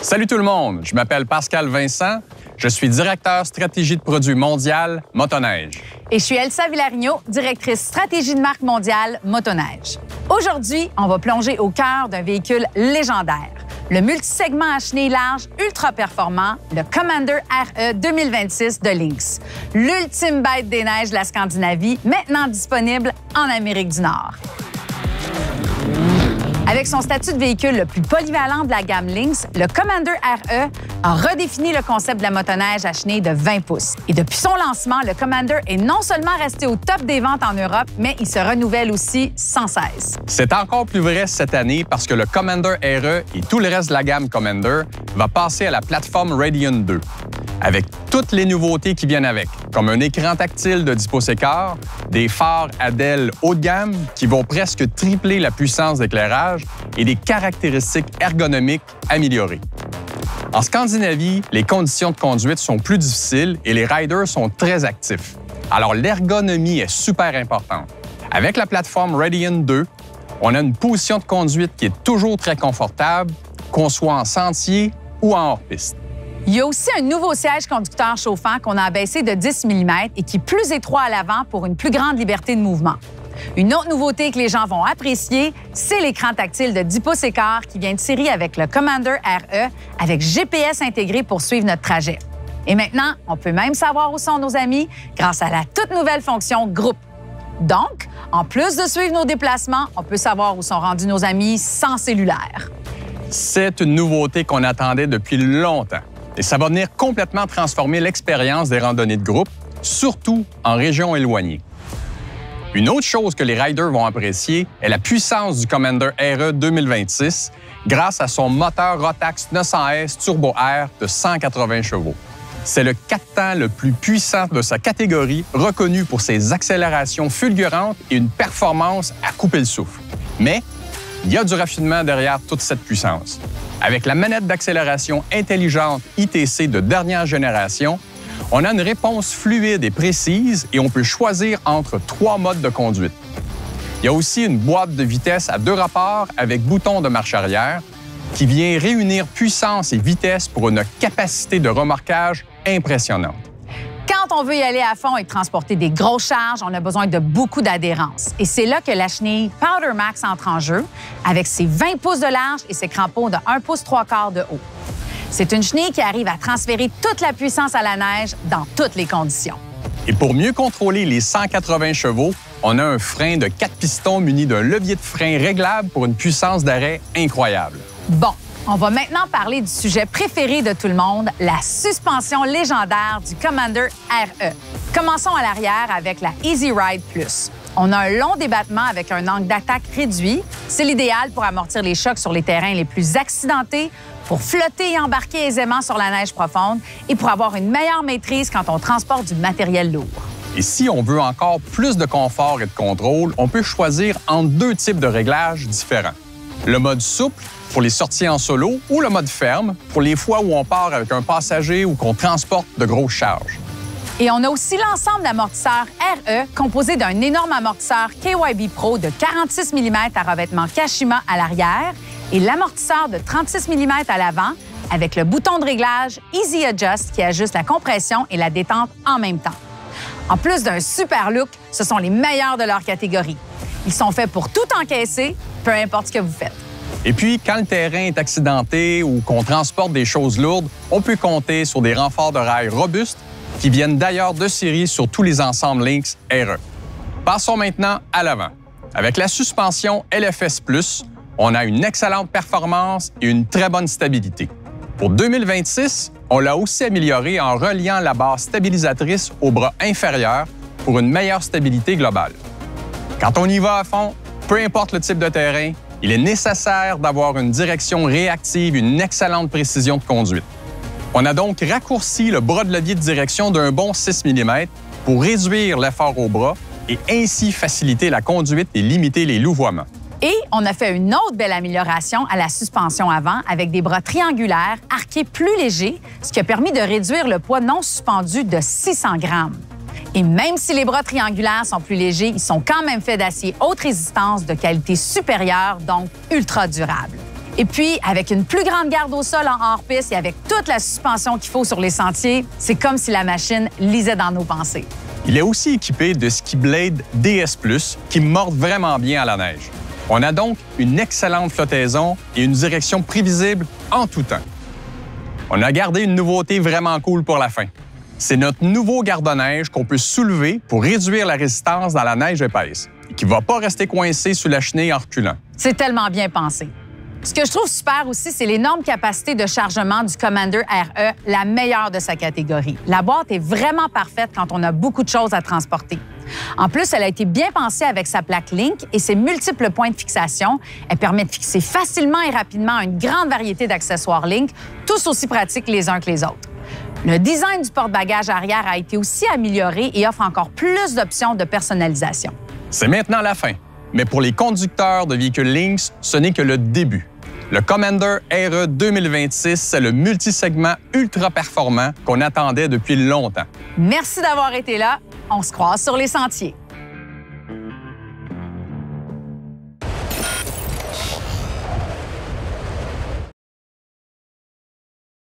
Salut tout le monde, je m'appelle Pascal Vincent, je suis directeur stratégie de produits mondial Motoneige. Et je suis Elsa Villarigno, directrice stratégie de marque mondiale Motoneige. Aujourd'hui, on va plonger au cœur d'un véhicule légendaire, le multisegment à chenilles larges ultra performant, le Commander RE 2026 de Lynx. L'ultime bête des neiges de la Scandinavie, maintenant disponible en Amérique du Nord. Avec son statut de véhicule le plus polyvalent de la gamme Lynx, le Commander RE a redéfini le concept de la motoneige à chenilles de 20 pouces. Et depuis son lancement, le Commander est non seulement resté au top des ventes en Europe, mais il se renouvelle aussi sans cesse. C'est encore plus vrai cette année parce que le Commander RE et tout le reste de la gamme Commander va passer à la plateforme Radian 2, avec toutes les nouveautés qui viennent avec, comme un écran tactile de 10 pouces et quart, des phares à DEL haut de gamme qui vont presque tripler la puissance d'éclairage et des caractéristiques ergonomiques améliorées. En Scandinavie, les conditions de conduite sont plus difficiles et les riders sont très actifs. Alors l'ergonomie est super importante. Avec la plateforme Radian 2, on a une position de conduite qui est toujours très confortable, qu'on soit en sentier ou en hors-piste. Il y a aussi un nouveau siège conducteur chauffant qu'on a abaissé de 10 mm et qui est plus étroit à l'avant pour une plus grande liberté de mouvement. Une autre nouveauté que les gens vont apprécier, c'est l'écran tactile de 10 pouces et quart qui vient de série avec le Commander RE avec GPS intégré pour suivre notre trajet. Et maintenant, on peut même savoir où sont nos amis grâce à la toute nouvelle fonction Groupe. Donc, en plus de suivre nos déplacements, on peut savoir où sont rendus nos amis sans cellulaire. C'est une nouveauté qu'on attendait depuis longtemps. Et ça va venir complètement transformer l'expérience des randonnées de groupe, surtout en région éloignée. Une autre chose que les riders vont apprécier est la puissance du Commander RE 2026 grâce à son moteur Rotax 900S Turbo Air de 180 chevaux. C'est le 4 temps le plus puissant de sa catégorie, reconnu pour ses accélérations fulgurantes et une performance à couper le souffle. Mais il y a du raffinement derrière toute cette puissance. Avec la manette d'accélération intelligente ITC de dernière génération, on a une réponse fluide et précise et on peut choisir entre 3 modes de conduite. Il y a aussi une boîte de vitesse à 2 rapports avec bouton de marche arrière qui vient réunir puissance et vitesse pour une capacité de remorquage impressionnante. Quand on veut y aller à fond et transporter des grosses charges, on a besoin de beaucoup d'adhérence. Et c'est là que la chenille Powder Max entre en jeu avec ses 20 pouces de large et ses crampons de 1 pouce 3 quarts de haut. C'est une chenille qui arrive à transférer toute la puissance à la neige dans toutes les conditions. Et pour mieux contrôler les 180 chevaux, on a un frein de 4 pistons muni d'un levier de frein réglable pour une puissance d'arrêt incroyable. Bon, on va maintenant parler du sujet préféré de tout le monde, la suspension légendaire du Commander RE. Commençons à l'arrière avec la Easy Ride Plus. On a un long débattement avec un angle d'attaque réduit. C'est l'idéal pour amortir les chocs sur les terrains les plus accidentés, pour flotter et embarquer aisément sur la neige profonde et pour avoir une meilleure maîtrise quand on transporte du matériel lourd. Et si on veut encore plus de confort et de contrôle, on peut choisir entre 2 types de réglages différents. Le mode souple pour les sorties en solo ou le mode ferme pour les fois où on part avec un passager ou qu'on transporte de grosses charges. Et on a aussi l'ensemble d'amortisseurs RE composé d'un énorme amortisseur KYB Pro de 46 mm à revêtement Kashima à l'arrière et l'amortisseur de 36 mm à l'avant avec le bouton de réglage Easy Adjust qui ajuste la compression et la détente en même temps. En plus d'un super look, ce sont les meilleurs de leur catégorie. Ils sont faits pour tout encaisser, peu importe ce que vous faites. Et puis, quand le terrain est accidenté ou qu'on transporte des choses lourdes, on peut compter sur des renforts de rails robustes qui viennent d'ailleurs de série sur tous les ensembles Lynx RE. Passons maintenant à l'avant. Avec la suspension LFS+, on a une excellente performance et une très bonne stabilité. Pour 2026, on l'a aussi amélioré en reliant la barre stabilisatrice au bras inférieur pour une meilleure stabilité globale. Quand on y va à fond, peu importe le type de terrain, il est nécessaire d'avoir une direction réactive et une excellente précision de conduite. On a donc raccourci le bras de levier de direction d'un bon 6 mm pour réduire l'effort au bras et ainsi faciliter la conduite et limiter les louvoiements. Et on a fait une autre belle amélioration à la suspension avant avec des bras triangulaires arqués plus légers, ce qui a permis de réduire le poids non suspendu de 600 grammes. Et même si les bras triangulaires sont plus légers, ils sont quand même faits d'acier haute résistance de qualité supérieure, donc ultra durable. Et puis, avec une plus grande garde au sol en hors-piste et avec toute la suspension qu'il faut sur les sentiers, c'est comme si la machine lisait dans nos pensées. Il est aussi équipé de Ski Blade DS+, qui mordent vraiment bien à la neige. On a donc une excellente flottaison et une direction prévisible en tout temps. On a gardé une nouveauté vraiment cool pour la fin. C'est notre nouveau garde-neige qu'on peut soulever pour réduire la résistance dans la neige épaisse et qui ne va pas rester coincé sous la chenille en reculant. C'est tellement bien pensé. Ce que je trouve super aussi, c'est l'énorme capacité de chargement du Commander RE, la meilleure de sa catégorie. La boîte est vraiment parfaite quand on a beaucoup de choses à transporter. En plus, elle a été bien pensée avec sa plaque Link et ses multiples points de fixation. Elle permet de fixer facilement et rapidement une grande variété d'accessoires Link, tous aussi pratiques les uns que les autres. Le design du porte-bagages arrière a été aussi amélioré et offre encore plus d'options de personnalisation. C'est maintenant la fin, mais pour les conducteurs de véhicules Lynx, ce n'est que le début. Le Commander RE 2026, c'est le multisegment ultra performant qu'on attendait depuis longtemps. Merci d'avoir été là. On se croise sur les sentiers.